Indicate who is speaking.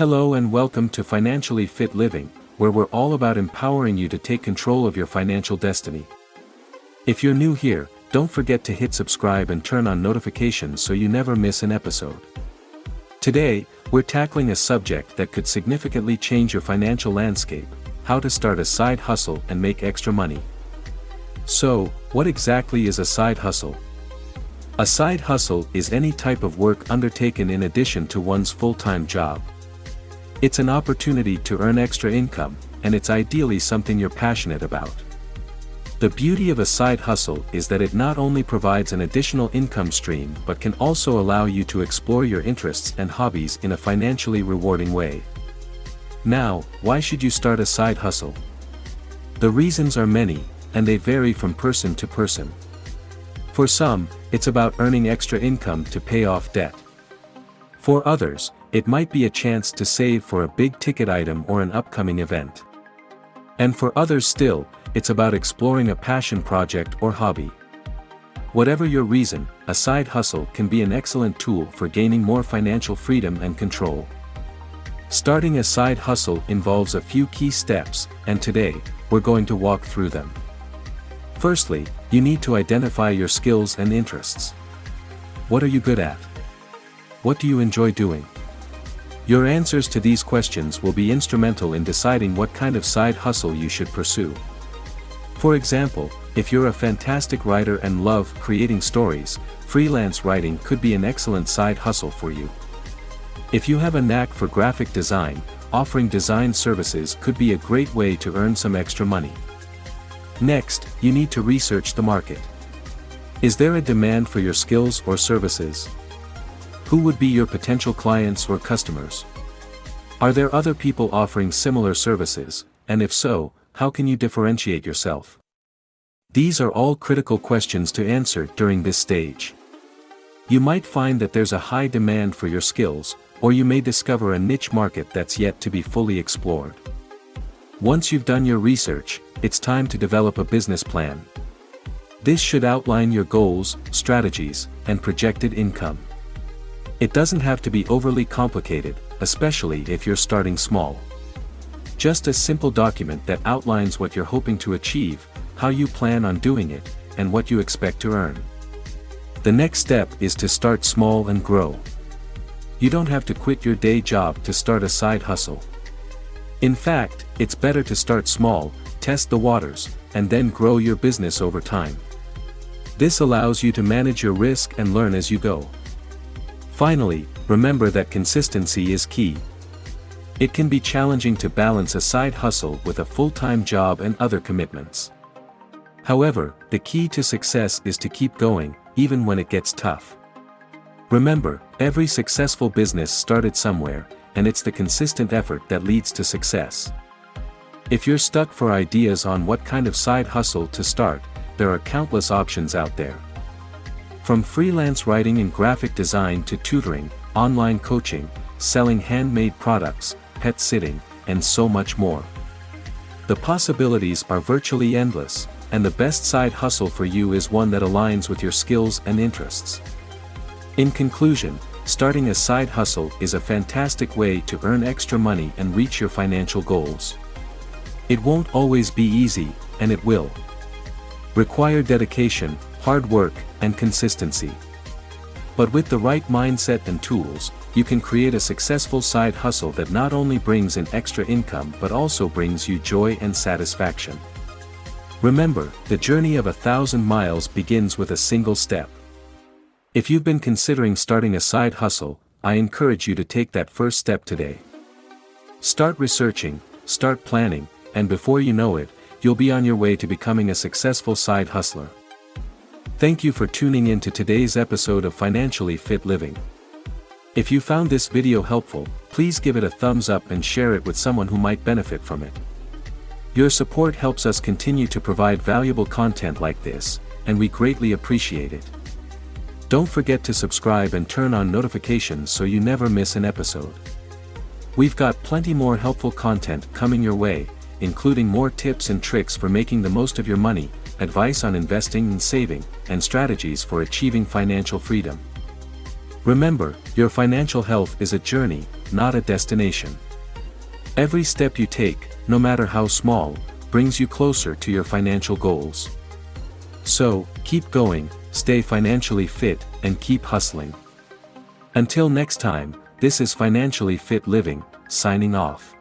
Speaker 1: Hello and welcome to Financially Fit Living, where we're all about empowering you to take control of your financial destiny. If you're new here, don't forget to hit subscribe and turn on notifications so you never miss an episode. Today, we're tackling a subject that could significantly change your financial landscape: how to start a side hustle and make extra money. So, what exactly is a side hustle? A side hustle is any type of work undertaken in addition to one's full-time job. It's an opportunity to earn extra income, and it's ideally something you're passionate about. The beauty of a side hustle is that it not only provides an additional income stream but can also allow you to explore your interests and hobbies in a financially rewarding way. Now, why should you start a side hustle? The reasons are many, and they vary from person to person. For some, it's about earning extra income to pay off debt. For others, it might be a chance to save for a big-ticket item or an upcoming event. And for others still, it's about exploring a passion project or hobby. Whatever your reason, a side hustle can be an excellent tool for gaining more financial freedom and control. Starting a side hustle involves a few key steps, and today, we're going to walk through them. Firstly, you need to identify your skills and interests. What are you good at? What do you enjoy doing? Your answers to these questions will be instrumental in deciding what kind of side hustle you should pursue. For example, if you're a fantastic writer and love creating stories, freelance writing could be an excellent side hustle for you. If you have a knack for graphic design, offering design services could be a great way to earn some extra money. Next, you need to research the market. Is there a demand for your skills or services? Who would be your potential clients or customers? Are there other people offering similar services, and if so, how can you differentiate yourself? These are all critical questions to answer during this stage. You might find that there's a high demand for your skills, or you may discover a niche market that's yet to be fully explored. Once you've done your research, it's time to develop a business plan. This should outline your goals, strategies, and projected income. It doesn't have to be overly complicated, especially if you're starting small. Just a simple document that outlines what you're hoping to achieve, how you plan on doing it, and what you expect to earn. The next step is to start small and grow. You don't have to quit your day job to start a side hustle. In fact, it's better to start small, test the waters, and then grow your business over time. This allows you to manage your risk and learn as you go. Finally, remember that consistency is key. It can be challenging to balance a side hustle with a full-time job and other commitments. However, the key to success is to keep going, even when it gets tough. Remember, every successful business started somewhere, and it's the consistent effort that leads to success. If you're stuck for ideas on what kind of side hustle to start, there are countless options out there. From freelance writing and graphic design to tutoring, online coaching, selling handmade products, pet sitting, and so much more. The possibilities are virtually endless, and the best side hustle for you is one that aligns with your skills and interests. In conclusion, starting a side hustle is a fantastic way to earn extra money and reach your financial goals. It won't always be easy, and it will require dedication, hard work, and consistency. But with the right mindset and tools, you can create a successful side hustle that not only brings in extra income but also brings you joy and satisfaction. Remember, the journey of 1,000 miles begins with a single step. If you've been considering starting a side hustle, I encourage you to take that first step today. Start researching, start planning, and before you know it, you'll be on your way to becoming a successful side hustler. Thank you for tuning in to today's episode of Financially Fit Living. If you found this video helpful, please give it a thumbs up and share it with someone who might benefit from it. Your support helps us continue to provide valuable content like this, and we greatly appreciate it. Don't forget to subscribe and turn on notifications so you never miss an episode. We've got plenty more helpful content coming your way, including more tips and tricks for making the most of your money, advice on investing and saving, and strategies for achieving financial freedom. Remember, your financial health is a journey, not a destination. Every step you take, no matter how small, brings you closer to your financial goals. So, keep going, stay financially fit, and keep hustling. Until next time, this is Financially Fit Living, signing off.